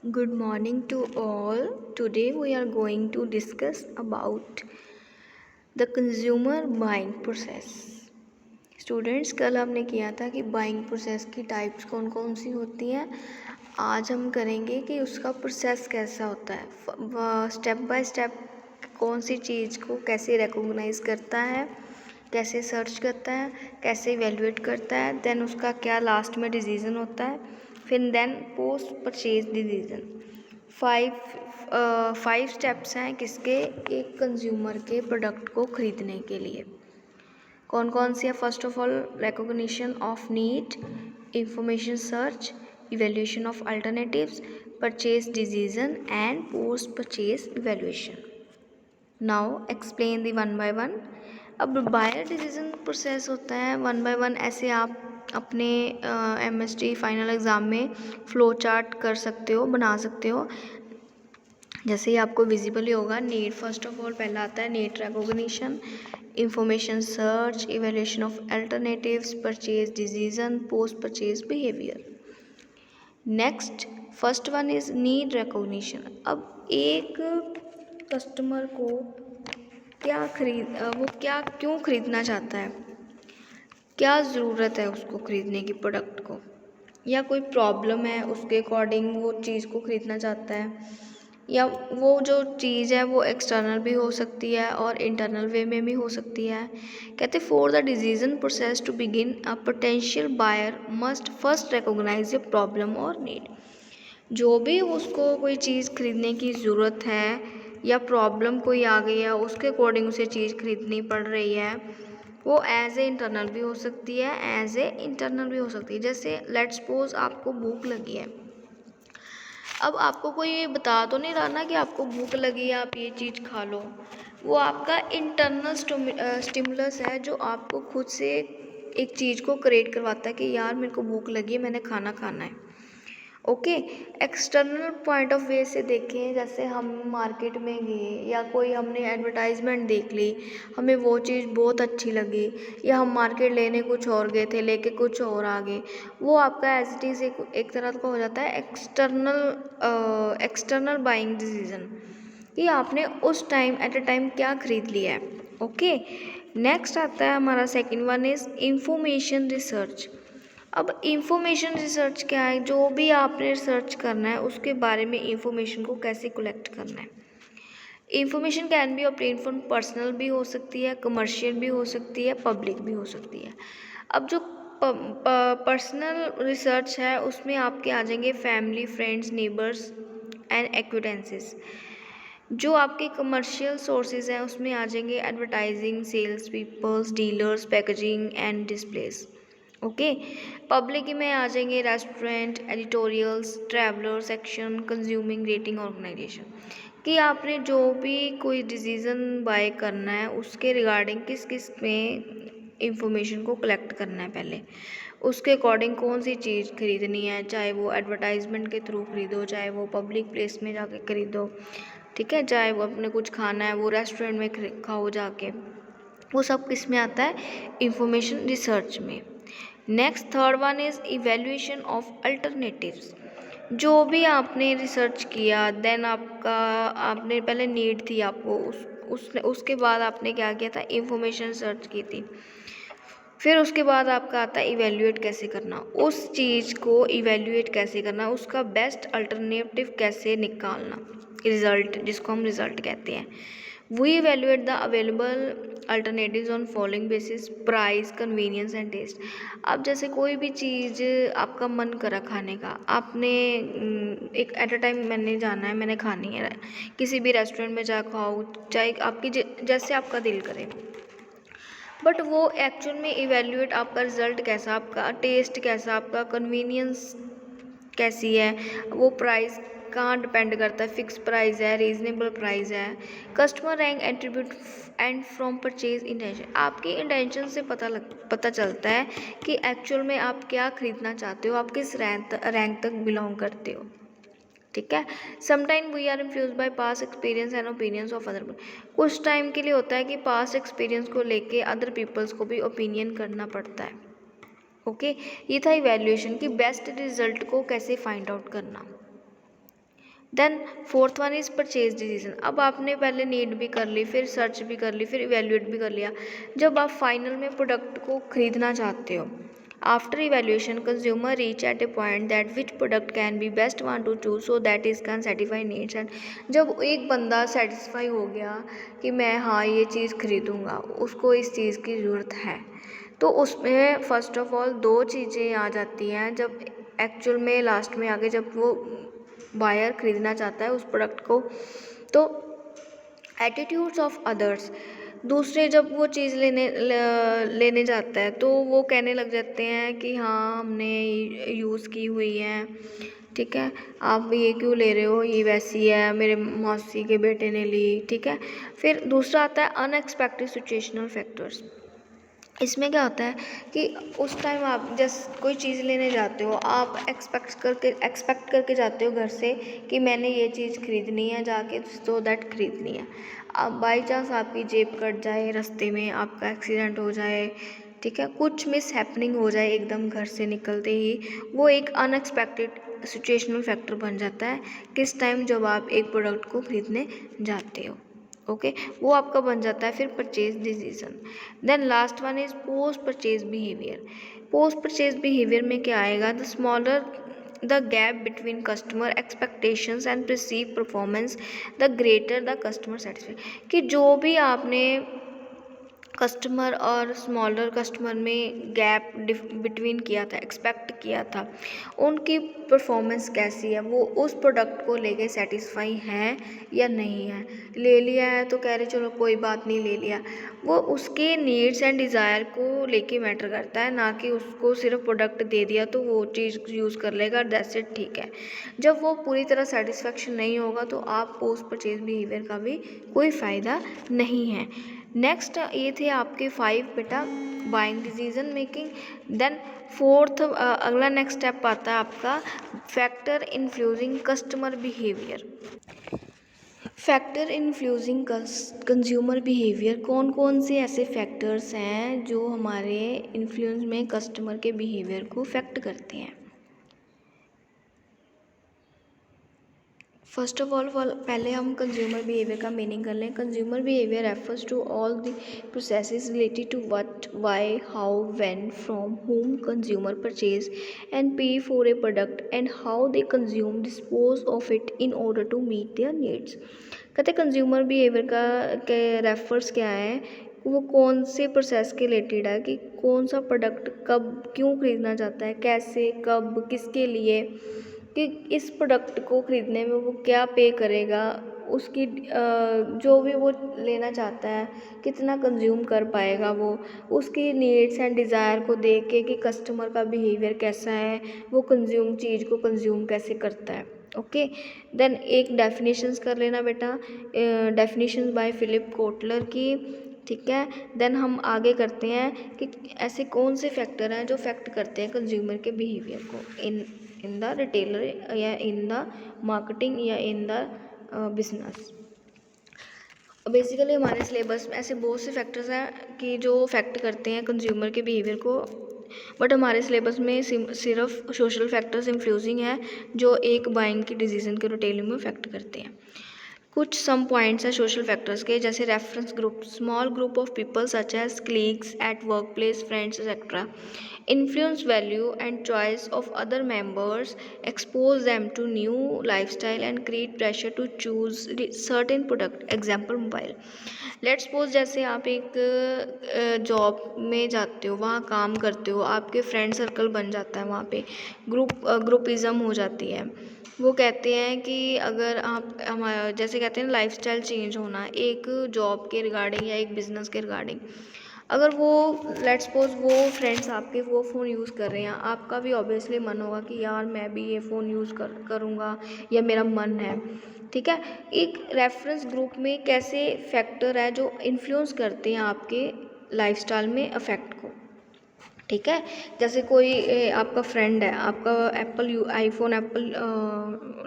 Good morning to all. Today we are going to discuss about the consumer buying process. Students, कल हमने किया था कि buying process की टाइप्स कौन कौन सी होती हैं। आज हम करेंगे कि उसका प्रोसेस कैसा होता है, स्टेप बाय स्टेप कौन सी चीज़ को कैसे रिकॉग्नाइज करता है, कैसे सर्च करता है, कैसे इवेलुएट करता है, देन उसका क्या लास्ट में डिसीजन होता है, फिर then post purchase decision. Five steps हैं किसके, एक कंज्यूमर के प्रोडक्ट को ख़रीदने के लिए। कौन कौन सी है? First of all, recognition of need, information search, evaluation of alternatives, purchase decision and post purchase evaluation. Now explain the one by one. अब बायर डिसीजन प्रोसेस होता है वन बाय वन। ऐसे आप अपने MST फाइनल एग्ज़ाम में flow chart कर सकते हो, बना सकते हो। जैसे ही आपको विजिबल ही होगा, नीड फर्स्ट ऑफ ऑल पहला आता है need recognition, information search, evaluation of alternatives, purchase decision, post purchase behaviour. Next first one is need recognition. अब एक कस्टमर को वो क्यों खरीदना चाहता है, क्या ज़रूरत है उसको खरीदने की प्रोडक्ट को, या कोई प्रॉब्लम है उसके अकॉर्डिंग वो चीज़ को खरीदना चाहता है, या वो जो चीज़ है वो एक्सटर्नल भी हो सकती है और इंटरनल वे में भी हो सकती है। कहते for the decision process to begin a potential buyer must first recognise a problem और नीड। जो भी उसको कोई चीज़ खरीदने की ज़रूरत है या प्रॉब्लम कोई आ गई है, उसके अकॉर्डिंग उसे चीज़ खरीदनी पड़ रही है, वो एज ए इंटरनल भी हो सकती है, एज ए इंटरनल भी हो सकती है। जैसे लेट्स सपोज आपको भूख लगी है। अब आपको कोई ये बता तो नहीं रहा ना कि आपको भूख लगी है आप ये चीज़ खा लो। वो आपका इंटरनल स्टिमुलस है जो आपको खुद से एक चीज़ को क्रिएट करवाता है कि यार मेरे को भूख लगी है, मैंने खाना खाना है। Okay, external point of view से देखें, जैसे हम मार्केट में गए या कोई हमने एडवर्टाइजमेंट देख ली, हमें वो चीज़ बहुत अच्छी लगी, या हम मार्केट लेने कुछ और गए थे, लेके कुछ और आ गए, वो आपका एज इट इज़ एक तरह का हो जाता है एक्सटर्नल बाइंग डिसीजन, कि आपने उस टाइम एट अ टाइम क्या खरीद लिया है। ओके, नेक्स्ट आता है हमारा second one is information research. अब इंफॉर्मेशन रिसर्च क्या है? जो भी आपने रिसर्च करना है उसके बारे में इंफॉर्मेशन को कैसे कलेक्ट करना है। Information can be obtain from personal भी हो सकती है, कमर्शियल भी हो सकती है, पब्लिक भी हो सकती है। अब जो पर्सनल रिसर्च है उसमें आपके आ जाएंगे family, friends, neighbours and acquaintances. जो आपके कमर्शियल सोर्सेज हैं उसमें आ जाएंगे advertising, sales peoples, dealers, packaging and displays. Okay, public में आ जाएंगे restaurant, editorials, traveller section, consuming rating organisation. कि आपने जो भी कोई डिसीज़न बाय करना है उसके रिगार्डिंग किस किस में इंफॉर्मेशन को कलेक्ट करना है, पहले उसके अकॉर्डिंग कौन सी चीज़ खरीदनी है, चाहे वो एडवर्टाइजमेंट के थ्रू खरीदो, चाहे वो पब्लिक प्लेस में जाके खरीदो, ठीक है, चाहे वो अपने कुछ खाना है वो रेस्टोरेंट में खाओ जाके, वो सब किस में आता है, इंफॉर्मेशन रिसर्च में। Next third one is evaluation of alternatives. जो भी आपने रिसर्च किया, देन आपने पहले नीड थी आपको, उसके बाद आपने क्या किया था, इंफॉर्मेशन सर्च की थी, फिर उसके बाद आपका आता है इवेल्यूएट कैसे करना, उस चीज़ को इवेल्यूएट कैसे करना, उसका बेस्ट अल्टरनेटिव कैसे निकालना, रिजल्ट जिसको हम रिजल्ट कहते हैं। We evaluate the available alternatives on following basis, price, convenience and taste. अब जैसे कोई भी चीज़ आपका मन करा खाने का, आपने एक एट अ टाइम मैंने जाना है, मैंने खानी है, किसी भी रेस्टोरेंट में जा खाओ, चाहे आपकी जैसे आपका दिल करे, बट वो एक्चुअल में इवेल्यूएट आपका रिजल्ट कैसा, आपका टेस्ट कैसा, आपका कन्वीनियंस कैसी है, वो प्राइस कहाँ डिपेंड करता है, फिक्स प्राइस है, रीजनेबल प्राइस है, customer rank attribute and from purchase intention. आपके इंटेंशन से पता चलता है कि एक्चुअल में आप क्या खरीदना चाहते हो, आप किस रैंक तक बिलोंग करते हो, ठीक है। Sometime we are influence by past experience and opinions of other. कुछ टाइम के लिए होता है कि पास्ट एक्सपीरियंस को लेके अदर पीपल्स को भी ओपिनियन करना पड़ता है। ओके, ये था इवैल्यूएशन की बेस्ट रिजल्ट को कैसे फाइंड आउट करना। Then fourth one is purchase decision. अब आपने पहले नीड भी कर ली, फिर सर्च भी कर ली, फिर इवेल्युएट भी कर लिया। जब आप फाइनल में प्रोडक्ट को खरीदना चाहते हो, after evaluation consumer reach at a point that which product can be best one to choose so that is can satisfy needs. And जब एक बंदा सेटिस्फाई हो गया कि मैं हाँ ये चीज़ खरीदूँगा, उसको इस चीज़ की ज़रूरत है, तो उसमें फ़र्स्ट ऑफ ऑल दो चीज़ें आ जाती हैं। जब एक्चुअल में लास्ट में आगे जब वो बायर खरीदना चाहता है उस प्रोडक्ट को, तो एटीट्यूड्स ऑफ अदर्स, दूसरे जब वो चीज़ लेने जाता है तो वो कहने लग जाते हैं कि हाँ हमने यूज़ की हुई है, ठीक है, आप ये क्यों ले रहे हो, ये वैसी है, मेरे मौसी के बेटे ने ली, ठीक है। फिर दूसरा आता है अनएक्सपेक्टेड सिचुएशनल फैक्टर्स। इसमें क्या होता है कि उस टाइम आप जैसे कोई चीज़ लेने जाते हो, आप एक्सपेक्ट करके जाते हो घर से कि मैंने ये चीज़ खरीदनी है जाके, सो दैट खरीदनी है। अब बाई चांस आपकी जेब कट जाए, रास्ते में आपका एक्सीडेंट हो जाए, ठीक है, कुछ मिस हैपनिंग हो जाए एकदम घर से निकलते ही, वो एक अनएक्सपेक्टेड सिचुएशनल फैक्टर बन जाता है किस टाइम जब आप एक प्रोडक्ट को खरीदने जाते हो। ओके, वो आपका बन जाता है फिर purchase decision. Then last one is post purchase behaviour. Post purchase behaviour में क्या आएगा, the smaller the gap between customer expectations and perceive performance the greater the customer satisfaction. कि जो भी आपने कस्टमर और स्मॉलर कस्टमर में गैप बिटवीन किया था, एक्सपेक्ट किया था, उनकी परफॉर्मेंस कैसी है, वो उस प्रोडक्ट को लेके सेटिस्फाई हैं या नहीं है। ले लिया है तो कह रहे चलो कोई बात नहीं ले लिया, वो उसके नीड्स एंड डिज़ायर को लेके मैटर करता है, ना कि उसको सिर्फ प्रोडक्ट दे दिया तो वो चीज़ यूज़ कर लेगा, दैट्स इट, ठीक है। जब वो पूरी तरह सेटिस्फेक्शन नहीं होगा तो आप पोस्ट परचेज बिहेवियर का भी कोई फ़ायदा नहीं है। नेक्स्ट ये थे आपके 5 बेटा buying decision making. Then fourth अगला नेक्स्ट स्टेप आता है आपका factor influencing customer behaviour. Factor influencing consumer behaviour, कौन कौन से ऐसे फैक्टर्स हैं जो हमारे इन्फ्लुएंस में कस्टमर के बिहेवियर को अफेक्ट करते हैं। फर्स्ट ऑफ ऑल पहले हम कंज्यूमर बिहेवियर का मीनिंग कर लें। Consumer behaviour refers to all the processes related to what, why, how, when, from whom consumer purchase and pay for a product and how they consume dispose of it in order to meet their needs. कहते consumer behaviour का के refers क्या है, वो कौन से process के related है कि कौन सा प्रोडक्ट कब क्यों खरीदना चाहता है, कैसे, कब, किसके लिए, कि इस प्रोडक्ट को ख़रीदने में वो क्या पे करेगा, उसकी जो भी वो लेना चाहता है कितना कंज्यूम कर पाएगा, वो उसकी नीड्स एंड डिज़ायर को देख के कि कस्टमर का बिहेवियर कैसा है, वो कंज्यूम चीज़ को कंज्यूम कैसे करता है। ओके, देन एक डेफिनेशंस कर लेना बेटा, डेफिनेशंस बाय फिलिप कोटलर की, ठीक है। देन हम आगे करते हैं कि ऐसे कौन से फैक्टर हैं जो अफेक्ट करते हैं कंज्यूमर के बिहेवियर को इन द रिटेलर या इन द मार्केटिंग या इन द बिजनेस। बेसिकली हमारे सिलेबस में ऐसे बहुत से फैक्टर्स हैं कि जो अफेक्ट करते हैं कंज्यूमर के बिहेवियर को, बट हमारे सिलेबस में सिर्फ सोशल फैक्टर्स इन्फ्लुएंसिंग है जो एक बाइंग की डिसीजन के रिटेलिंग में अफेक्ट करते हैं। कुछ सम पॉइंट्स हैं सोशल फैक्टर्स के, जैसे reference group, small group of people such as colleagues at work place, friends etcetera influence value and choice of other members, expose them to new lifestyle and create pressure to choose certain product, example mobile। Let's suppose जैसे आप एक job में जाते हो, वहाँ काम करते हो, आपके फ्रेंड सर्कल बन जाता है, वहाँ पे ग्रुपिज़म हो जाती है। वो कहते हैं कि अगर आप हमारा जैसे कहते हैं लाइफस्टाइल चेंज होना एक जॉब के रिगार्डिंग या एक बिज़नेस के रिगार्डिंग, अगर वो लेट्स सपोज वो फ्रेंड्स आपके वो फ़ोन यूज़ कर रहे हैं, आपका भी ऑब्वियसली मन होगा कि यार मैं भी ये फ़ोन यूज़ करूँगा या मेरा मन है, ठीक है। एक रेफरेंस ग्रुप में कैसे फैक्टर है जो इन्फ्लुएंस करते हैं आपके लाइफस्टाइल में अफेक्ट को, ठीक है। जैसे कोई आपका फ्रेंड है, आपका आईफोन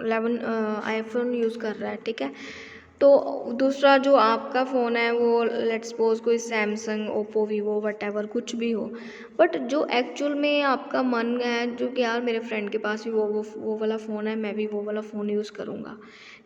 11 आईफोन यूज़ कर रहा है, ठीक है, तो दूसरा जो आपका फ़ोन है वो लेट्स सपोज कोई सैमसंग, ओप्पो, वीवो वटेवर कुछ भी हो, बट जो एक्चुअल में आपका मन है जो कि यार मेरे फ्रेंड के पास भी वो वाला फ़ोन है, मैं भी वो वाला फ़ोन यूज़ करूँगा,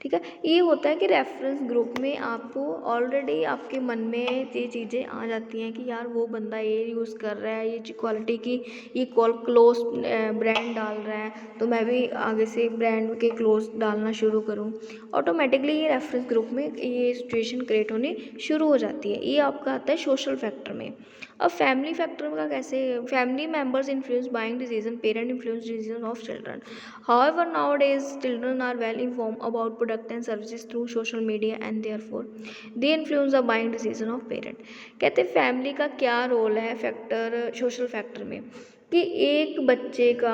ठीक है। ये होता है कि रेफरेंस ग्रुप में आपको ऑलरेडी आपके मन में ये चीज़ें आ जाती हैं कि यार वो बंदा ये यूज़ कर रहा है, ये क्वालिटी की ये क्लोज ब्रांड डाल रहा है, तो मैं भी आगे से ब्रांड के क्लोज डालना शुरू करूँ। ऑटोमेटिकली ये रेफरेंस ग्रुप में ये सिचुएशन क्रिएट होनी शुरू हो जाती है। ये आपका आता है सोशल फैक्टर में। अब फैमिली फैक्टर का कैसे, family members influence buying decision, parent influence decision of children. However nowadays children are well inform about product and services through social media and therefore they influence the buying decision of parent. कहते हैं family का क्या role है factor social factor में, कि एक बच्चे का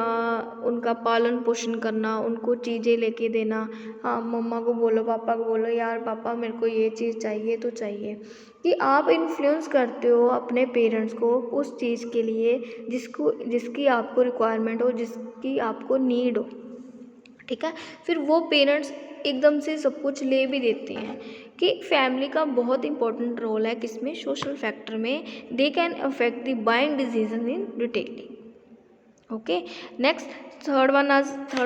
उनका पालन पोषण करना, उनको चीज़ें लेके देना। हाँ, मम्मा को बोलो, पापा को बोलो, यार पापा मेरे को ये चीज़ चाहिए तो चाहिए, कि आप इन्फ्लुएंस करते हो अपने पेरेंट्स को उस चीज़ के लिए जिसकी आपको रिक्वायरमेंट हो, जिसकी आपको नीड हो, ठीक है। फिर वो पेरेंट्स एकदम से सब कुछ ले भी देते हैं, कि फैमिली का बहुत इंपॉर्टेंट रोल है किसमें, सोशल फैक्टर में। They can affect the buying decision in detailing. Okay, next third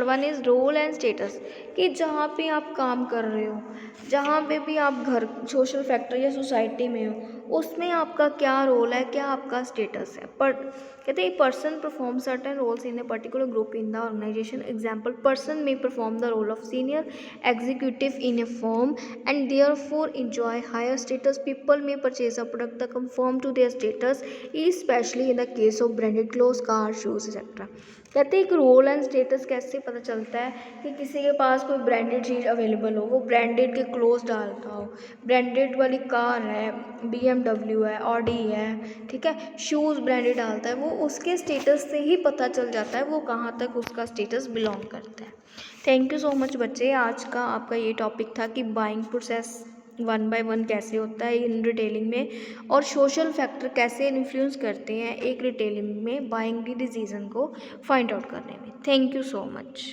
one is role and status, कि जहाँ पे आप काम कर रहे हो, जहाँ पे भी आप घर सोशल फैक्टर या सोसाइटी में हो, उसमें आपका क्या रोल है, क्या आपका स्टेटस है। पर कहते हैं person perform certain roles in a particular group in the organisation. Example, person may perform the role of senior executive in a firm and therefore enjoy higher status. People may purchase a product the conform to their status, especially in the case of branded cloth, car, shoes etcetera. कहते हैं एक role and status कैसे पता चलता है, कि किसी के पास कोई ब्रांडेड चीज़ अवेलेबल हो, वो ब्रांडेड के क्लोथ्स डालता हो, ब्रांडेड वाली कार है, BMW है, ऑडी है, ठीक है, शूज़ ब्रांडेड डालता है, वो उसके स्टेटस से ही पता चल जाता है वो कहाँ तक उसका स्टेटस बिलोंग करता है। थैंक यू सो मच बच्चे, आज का आपका ये टॉपिक था कि बाइंग प्रोसेस 1 बाय 1 कैसे होता है इन रिटेलिंग में, और सोशल फैक्टर कैसे इन्फ्लुएंस करते हैं एक रिटेलिंग में बाइंग की डिसीजन को फाइंड आउट करने में। Thank you so much.